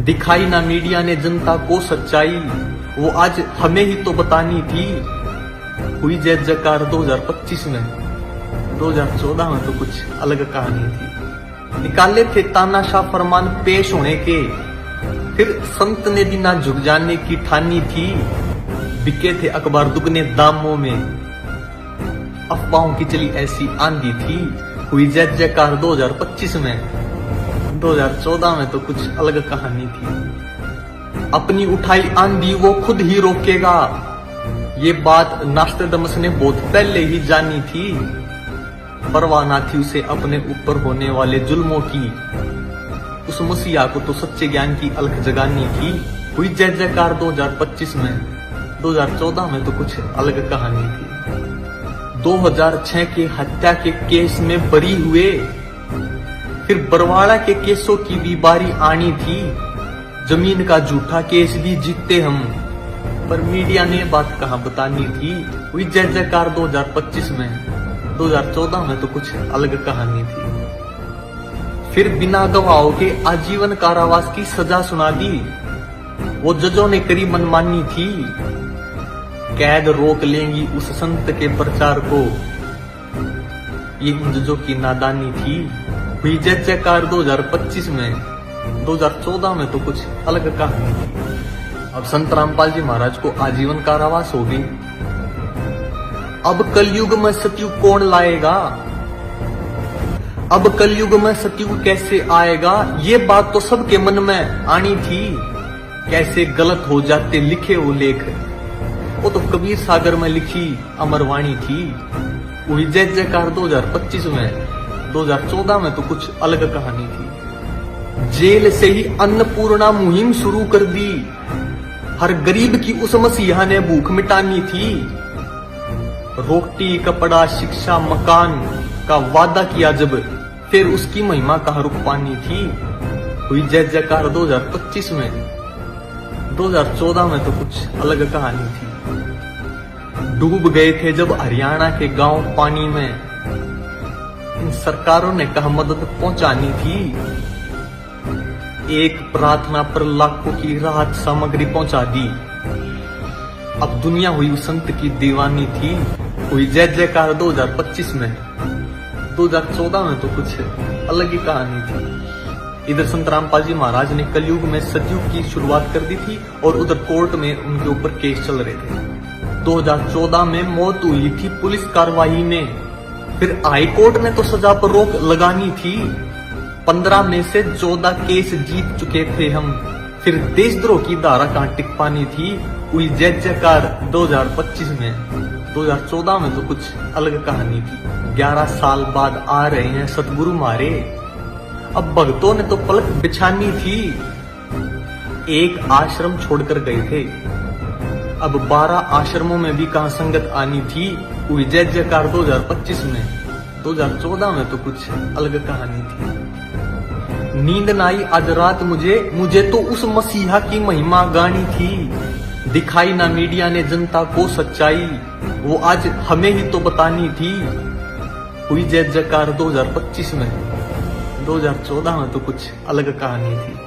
दिखाई ना मीडिया ने जनता को सच्चाई, वो आज हमें ही तो बतानी थी। हुई जय जयकार 2025 में, 2014 में तो कुछ अलग कहानी थी। निकाले थे तानाशाह फरमान पेश होने के, फिर संत ने भी ना झुक जाने की ठानी थी। बिके थे अखबार दुगने दामों में, अफवाहों की चली ऐसी आंधी थी। हुई जय जयकार 2025 में, 2014 में तो कुछ अलग कहानी थी। अपनी उठाई आंधी वो खुद ही रोकेगा, ये बात नास्तादमस ने बहुत पहले ही जानी थी। परवाह ना थी उसे अपने ऊपर होने वाले जुल्मों की, उस मसीहा को तो सच्चे ज्ञान की अलख जगानी थी। हुई जय जयकार 2025 में, 2014 में तो कुछ अलग कहानी थी। 2006 के हत्या के केस में बरी हुए, फिर बरवाड़ा के केसों की भी बारी आनी थी। जमीन का झूठा केस भी जीतते हम, पर मीडिया ने बात कहां बतानी थी। हुई जय जयकार 2025 में, 2014 में तो कुछ अलग कहानी थी। फिर बिना गवाहों के आजीवन कारावास की सजा सुना दी, वो जजों ने करी मनमानी थी। कैद रोक लेंगी उस संत के प्रचार को, ये उन जजों की नादानी थी। हुई जय जयकार 2025 में, 2014 में तो कुछ अलग कहानी थी। अब संत रामपाल जी महाराज को आजीवन कारावास हो गई। अब कलयुग में सतयुग कौन लाएगा, अब कलयुग में सतयुग कैसे आएगा, ये बात तो सबके मन में आनी थी। कैसे गलत हो जाते लिखे वो लेख, वो तो कबीर सागर में लिखी अमरवाणी थी। हुई जय जयकार 2025 में, 2014 में तो कुछ अलग कहानी थी। जेल से ही अन्नपूर्णा मुहिम शुरू कर दी, हर गरीब की उस मसीहा ने भूख मिटानी थी। रोटी कपड़ा शिक्षा मकान का वादा किया जब, फिर उसकी महिमा कहां रुक पानी थी। हुई जय जयकार 2025 में, 2014 में तो कुछ अलग कहानी थी। डूब गए थे जब हरियाणा के गांव पानी में, इन सरकारों ने कहा मदद पहुंचानी थी। एक प्रार्थना पर लाखों की राहत सामग्री पहुंचा दी, अब दुनिया हुई उस संत की दीवानी थी। हुई जय जयकार 2025 में, 2014 में तो कुछ अलग ही कहानी थी। इधर संत रामपाल जी महाराज ने कलयुग में सतयुग की शुरुआत कर दी थी, और उधर कोर्ट में उनके ऊपर केस चल रहे थे। 2014 में मौत हुई थी पुलिस कार्रवाई में, फिर हाई कोर्ट ने तो सजा पर रोक लगानी थी। 15 में से 14 केस जीत चुके थे हम, फिर देशद्रोह की धारा कहां टिक पानी थी। हुई जय जयकार 2025 में, 2014 में तो कुछ अलग कहानी थी। 11 साल बाद आ रहे हैं सतगुरु मारे, अब भक्तों ने तो पलक बिछानी थी। एक आश्रम छोड़कर गए थे, अब 12 आश्रमों में भी कहां संगत आनी थी। हुई जय जयकार 2025 में, 2014 में तो कुछ अलग कहानी थी। नींद न आई आज रात मुझे तो उस मसीहा की महिमा गानी थी। दिखाई ना मीडिया ने जनता को सच्चाई, वो आज हमें ही तो बतानी थी। हुई जय जयकार 2025 में, 2014 में तो कुछ अलग कहानी थी।